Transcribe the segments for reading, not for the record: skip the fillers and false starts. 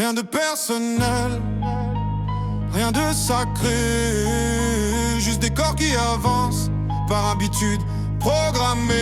Rien de personnel, rien de sacré, juste des corps qui avancent par habitude programmée.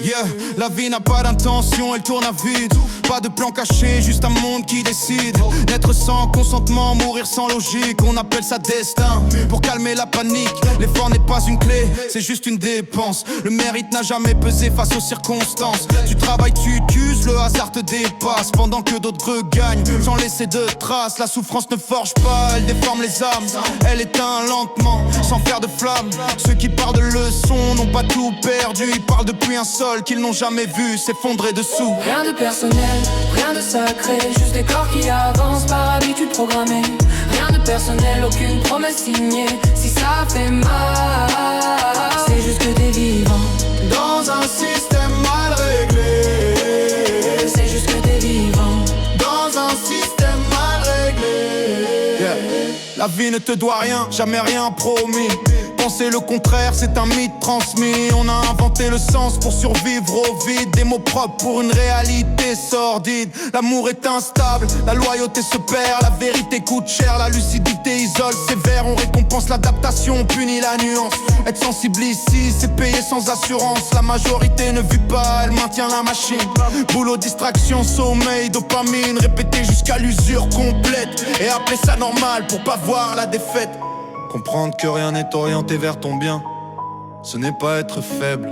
Yeah, la vie n'a pas d'intention, elle tourne à vide. Pas de plan caché, juste un monde qui décide. Naître sans consentement, mourir sans logique, on appelle ça destin. Pour calmer la panique, l'effort n'est pas une clé, c'est juste une dépense. Le mérite n'a jamais pesé face aux circonstances. Tu travailles, tu t'uses, le hasard te dépasse, pendant que d'autres regagnent sans laisser de traces. La souffrance ne forge pas, elle déforme les âmes. Elle éteint lentement, sans faire de flamme. Ceux qui parlent de leçons n'ont pas tout perdu. Ils parlent depuis un sol qu'ils n'ont jamais vu s'effondrer dessous. Rien de personnel, rien de sacré, juste des corps qui avancent par habitude programmée. Rien de personnel, aucune promesse signée. Si ça fait mal, c'est juste que t'es vivant dans un système mal réglé. C'est juste que t'es vivant dans un système mal réglé. Yeah. La vie ne te doit rien, jamais rien promis. Penser le contraire, c'est un mythe transmis. On a inventé le sens pour survivre au vide. Des mots propres pour une réalité sordide. L'amour est instable, la loyauté se perd. La vérité coûte cher, la lucidité isole sévère. On récompense l'adaptation, on punit la nuance. Être sensible ici, c'est payer sans assurance. La majorité ne vit pas, elle maintient la machine. Boulot, distraction, sommeil, dopamine. Répéter jusqu'à l'usure complète. Et appeler ça normal pour pas voir la défaite. Comprendre que rien n'est orienté vers ton bien, ce n'est pas être faible,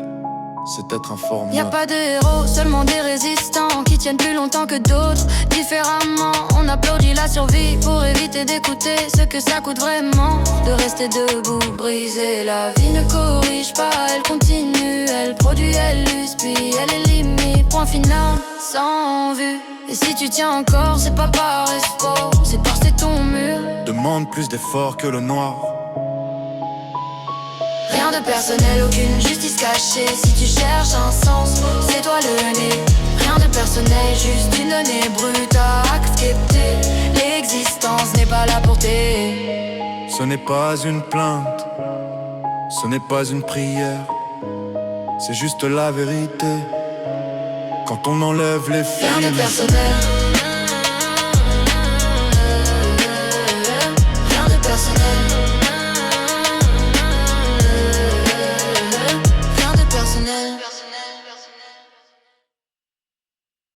c'est être informé. Y'a pas de héros, seulement des résistants qui tiennent plus longtemps que d'autres. Différemment, on applaudit la survie pour éviter d'écouter ce que ça coûte vraiment. De rester debout, briser la vie ne corrige pas, elle continue, elle produit, elle use, puis elle élimine. Point final, sans vue. Et si tu tiens encore, c'est pas par espoir, c'est par c'est ton mur. Demande plus d'efforts que le noir. Rien de personnel, aucune justice cachée. Si tu cherches un sens, c'est toi le nez. Rien de personnel, juste une donnée brute à accepter. L'existence n'est pas là pour t'aider. Ce n'est pas une plainte, ce n'est pas une prière, c'est juste la vérité. Quand on enlève les fils. Rien de personnel,